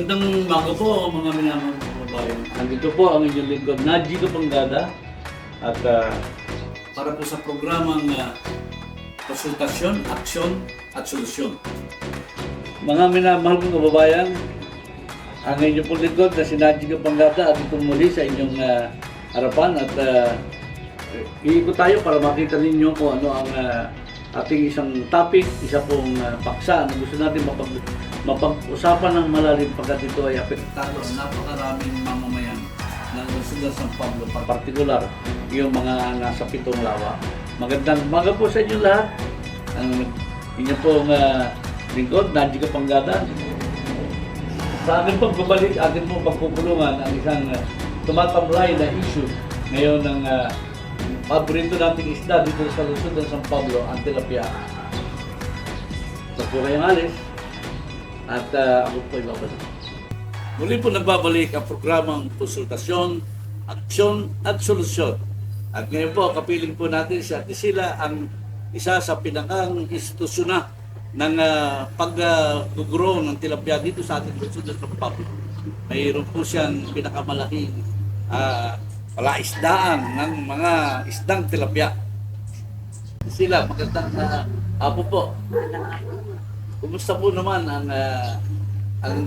Magandang umaga po mga minamahal na kababayan. Nandito po ang inyong lingkod, Nadji Kapangada. At para po sa programang konsultasyon, aksyon at solusyon. Mga minamahal kong kababayan, ang inyong pong lingkod na si Nadji Kapangada at itong muli sa inyong harapan. At iikot tayo para makita ninyo kung ano ang ating isang topic, isa pong paksa na gusto natin mapag-usapan ng malalim pagkat ito ay apektado ang napakaraming mamamayan ng Luzon, San Pablo, partikular yung mga nasa Pitong Lawa. Magandang umaga po sa inyo lahat. Ang inyo pong lingkod, Nadji Kapangada. Sa akin pong babalik, atin pong pagpupulungan ang isang tumatamlay na issue ngayon ng paborito nating isda dito sa Luzon, San Pablo, ang tilapia. Sa po kayong alis. At ako po ay babalik. Muli po nagbabalik ang programang konsultasyon, aksyon at solusyon. At ngayon po, kapiling po natin si Ate Sila, ang isa sa pinakang institusyon na ng pag-grow ng tilapia dito sa ating Luzon at San Pablo. Mayroon po siyang pinakamalaking palaisdaan ng mga isdang tilapia. Ate Sila, magandang hapon po. Kumusta po naman ang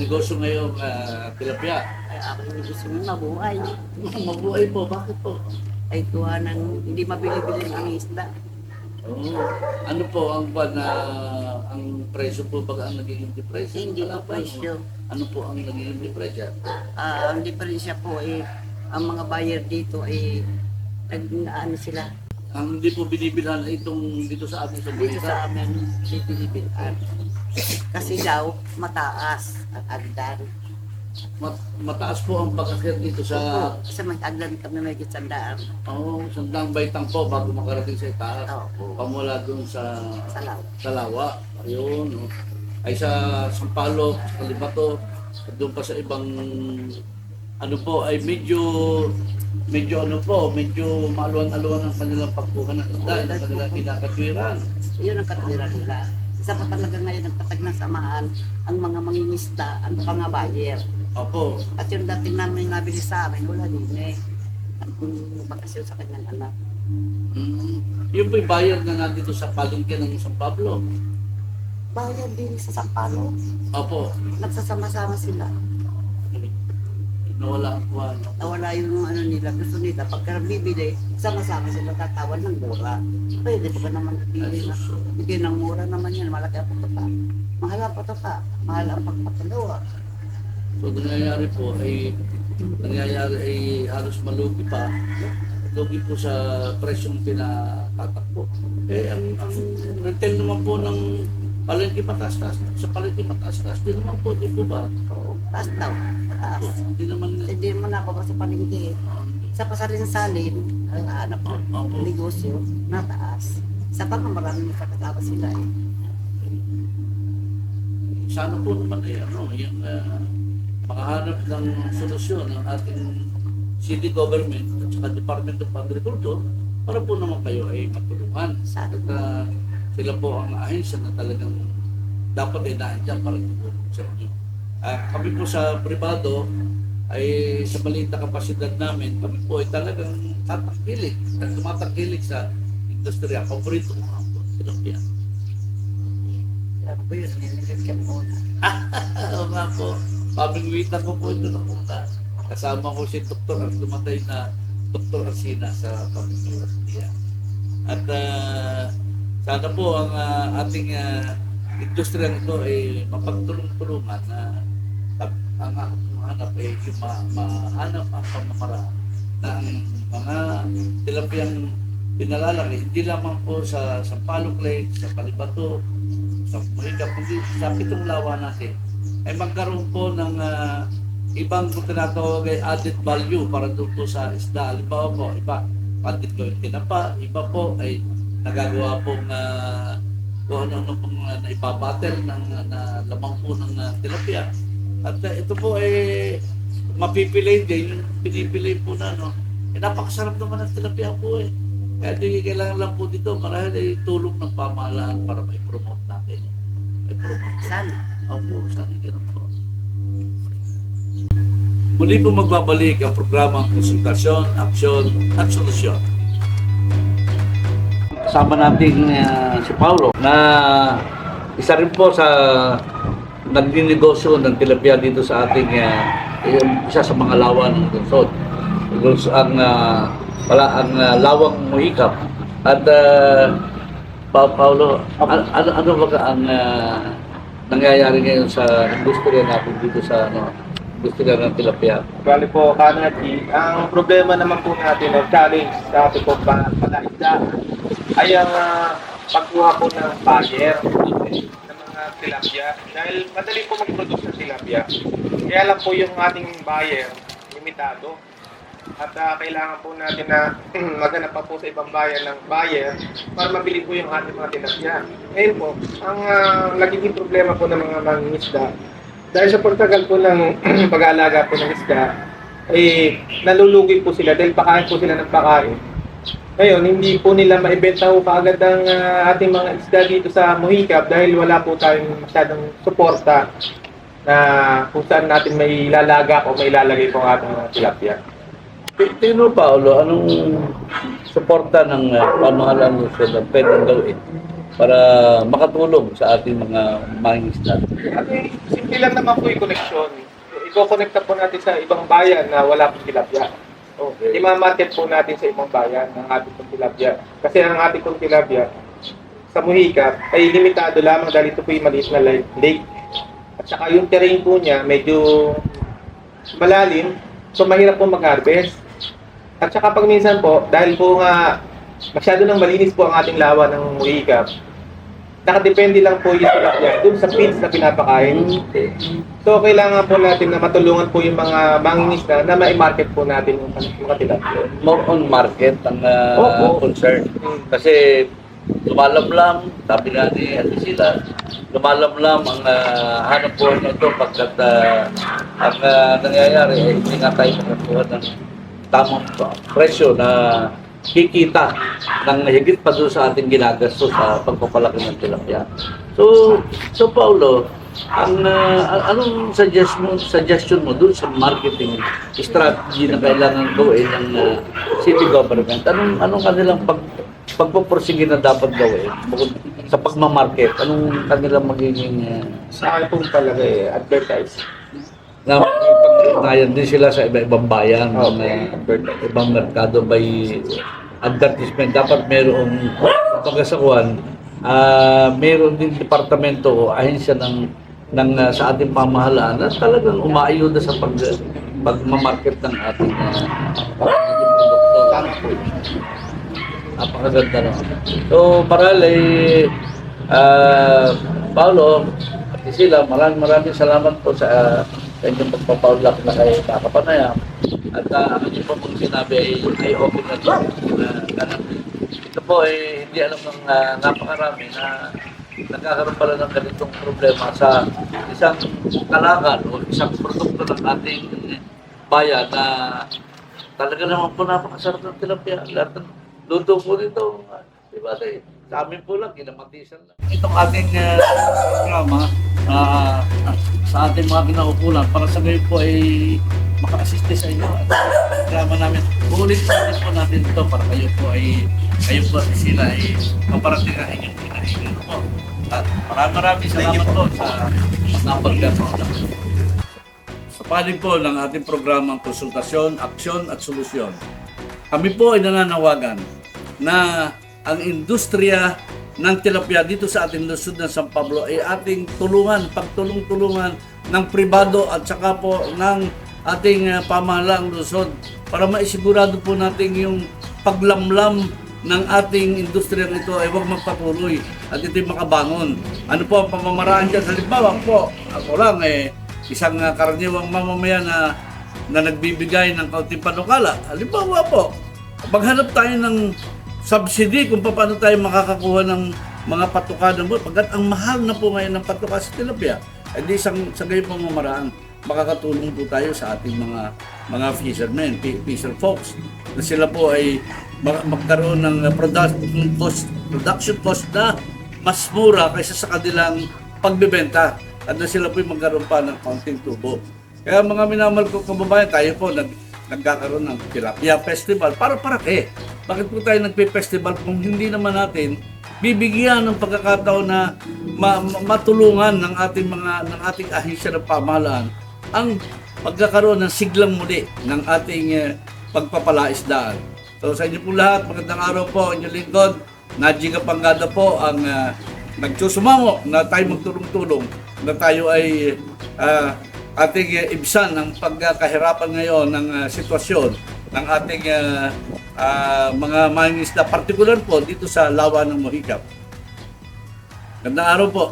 negosyo ngayong tilapia? Ay, ako yung gusto mong mabuhay. Mabuhay po, bakit po? Ay, tuwa ng hindi mabili-bili ang isda. Oh, ano po ang ang presyo po pag ang nagiging presyo? Hindi po presyo. Ano po ang nagiging presyo? Ang diferensya po ay ang mga buyer dito ay nag-ano sila. Ang hindi po binibilhan itong dito sa amin sa Dito Buhita. sa amin, si Pilipinas. Kasi daw, mataas ang agdan. Mataas po ang pagkakit dito sa Sa may agdan kami may gitsandaan. sandang baitang po bago makarating sa itaas. Oo. Pamula dun sa Salaw. Lawa. Ayun. Oh. Ay sa Sampaloc, sa Kalibato, doon pa sa ibang ano po ay medyo maluwan-aluwan ang kanilang pagkuha ng isda, ang kanilang kinakatwiran. Yun ang katwiran nila. Isa pa talaga ngayon ang patag ng samahan ang mga mangingisda, ang mga buyer. Opo. At yung dating namin nabili sa amin, wala din eh. At kung bakasyon sa kanyang anak. Yung po'y bayad na nandito sa palengke ng San Pablo. Bayad din sa Sampalo. Opo. Nagsasama-sama sila. Nawala ang kuha. No? Nawala yung ano nila, gusto nila. Pagka bibili, sama-sama sila tatawan ng mura. Pwede pa naman bibili na. Bigyan ng mura naman yan, malaki ang pagpata. Mahal ang pagpata, mahal ang pagpatalawa. So nangyayari ay halos malugi pa. Lugi po sa presyong pinatatakbo. Ang retail naman po ng palengke mataas-taas. Sa palengke mataas-taas, di naman po, di po ba? Oo, taas daw, taas. Hindi naman. Hindi mo na ako sa palengke. Sa pasalin-salin, ang anak ko, negosyo, nataas. Sa pag marami nakakatawa sila eh. Sana po naman ay yung makahanap ng solusyon ng ating city government at saka Department of Agriculture para po naman kayo ay matulungan. Sana At sila po ang ahensya na talagang dapat ay naandyan para tutulong sa inyo. Kami po sa privado ay sa maliit na kapasidad namin, kami po ay talagang tatangkilik at tumatangkilik sa industriya. Paborito mo ang tilapia. Sabi ko yun, nilagyan mo na. Oo nga po. Pamingwitan ko po ito na punta. Kasama ko si Dr. ang dumatay na Dr. Arsina sa pamingwitan. At sana po ang ating industriya nito ay mapagtulong-tulungan na ang hanap ay yung mahanap ang pamamaraan ng mga tilapiyang pinalalaki. Hindi lamang po sa Sampaloc Lake, sa Kalibato, sa Marica, kundi sa Pitong Lawa natin ay magkaroon po ng ibang kung tinatawag ay added value para doon po sa isda. Halimbawa po, iba, added ko yung tinapa, iba po ay nagagawa pong kung ano pong naipabattle ng lamang po ng tilapia. At ito po ay mapipilay din, yung pinipilay po na napakasarap naman ng tilapia po eh. Kaya di kailangan lang po dito marahil ay tulong ng pamahalaan para may promote natin. May promote. Sana. Opo, sana ganun po. Muli po magbabalik ang programang konsultasyon, aksyon at solusyon. Kasama natin si Paulo na isa rin po sa nagninegosyo ng tilapia dito sa ating isa sa mga lawa ng lungsod. Ang lawang Muhikap. At Paulo, ano ba ang nangyayari ngayon sa industriya natin dito sa industriya ng tilapia? Bali po, Kanadi, ang problema naman po natin o challenge sa ating po palaisdaan ay ang pagkuha po ng buyer ng mga tilapia. Dahil madali po mag-produce ng tilapia. Kaya lang po yung ating buyer, limitado. At kailangan po natin na maghanap pa po sa ibang bayan ng buyer para mabili po yung ating mga tilapia. Ngayon po, ang nagiging problema po ng mga mangingisda, dahil sa pagtagal po ng pag-aalaga po ng isda, nalulugi po sila dahil pakain po sila ng pakain. Ngayon, hindi po nila maibenta po kaagad ang ating mga isda dito sa Muhikap dahil wala po tayong masyadong suporta na kung saan natin may lalaga o may lalagay po ang ating mga tilapia. Tingin mo, Paulo, anong suporta ng pamahalaan lungsod ang pwedeng gawin para makatulong sa ating mga mangingisda? Simple lang naman po yung connection. I-connecta po natin sa ibang bayan na wala pong tilapia. Okay. I-market po natin sa ibang bayan ng ating pong tilapia. Kasi ang ating pong tilapia sa Muhikap ay limitado lamang dahil ito po yung maliit na lake. At saka yung terrain po niya medyo malalim, so mahirap po mag-harvest. At saka pag minsan po, dahil po nga masyado nang malinis po ang ating lawa ng Muhikap, nakadepende lang po yung tilapia dun sa feeds na pinapakain. So, kailangan po natin na matulungan po yung mga mangingisda na ma-market po natin yung mga tilapia. More on market ang concern. Kasi lumalamlam, sabi nga ni Ate Sila, lumalamlam ang hanap buhay nito pagkat ang nangyayari ay hindi nga tayo makakuha ng tamang presyo na kikita ng higit pa doon sa ating ginagastos sa pagpapalaki ng tilapia. So Paulo, anong suggestion mo doon sa marketing strategy na kailangan gawin ng city government? Anong kanilang pagpupursige na dapat gawin bukod sa pagmamarket? Anong kanilang magiging Sa akin pong palagay, advertise. na ipag-ugnayan din sila sa iba-ibang bayan, Okay. ibang merkado by advertisement. Dapat mayroong pagkasakuan, mayroon din departamento o ahensya ng sa ating pamahalaan na talagang umaayuda sa pagmamarket ng ating produkto. Napakaganda naman. So, maralay, Paulo, at sila, maraming salamat po sa inyong pagpapaulak na kay Kakapanayam. At ang inyong po mong sinabi ay open na ito. Ito po ay hindi alam ng napakarami na nagkakaroon pala ng ganitong problema sa isang kalakan o isang produkto ng ating bayan na talaga naman po napakasarap ng tilapia. Lahat ng luto po dito, diba tayo? Sa amin po lang, ginamatisan lang. Itong ating programa sa ating mga kinaukulan para sa ngayon po ay maka-assist sa inyo at programa namin. Ulit po natin ito para kayo po at sila ay maparating ang inyong kinahingan po. At maraming salamat po sa napagdasal. Sa panig po ng ating programang konsultasyon, aksyon at solusyon, kami po ay nananawagan na ang industriya ng tilapia dito sa ating lungsod ng San Pablo ay ating pagtulong-tulungan ng pribado at saka po ng ating pamahalaang lungsod para maisigurado po natin yung paglamlam ng ating industriya nito ay huwag magpatuloy at ito'y makabangon. Ano po ang pamamaraan dyan? Halimbawa po, ako lang isang karaniwang mamamayan na nagbibigay ng kaunting panukala. Halimbawa po, maghanap tayo ng subsidy kung paano tayo makakakuha ng mga patuka ng buhay. Pagkat ang mahal na po ngayon ng patuka sa tilapia, ay di sa gayon pamamaraan, makakatulong po tayo sa ating mga fishermen, fisher folks, na sila po ay magkaroon ng production cost na mas mura kaysa sa kanilang pagbebenta at na sila po ay magkaroon pa ng kaunting tubo. Kaya mga minamahal ko kababayan, tayo po nagkakaroon ng Tilapia Festival. Para bakit po tayo nagpe-festival kung hindi naman natin bibigyan ng pagkakataon na matulungan ng ating ahensya ng pamahalaan ang pagkakaroon ng siglang muli ng ating pagpapalaisdaan. So sa inyo po lahat, magandang araw po, inyong lingkod, Nadji Kapangada po ang nagsusumamo na tayo magtulong-tulong, na tayo ay ating ibsan ng pagkakahirapan ngayon ng sitwasyon ng ating mga mangingisda, partikular po dito sa Lawa ng Mohikap. Gandang araw po.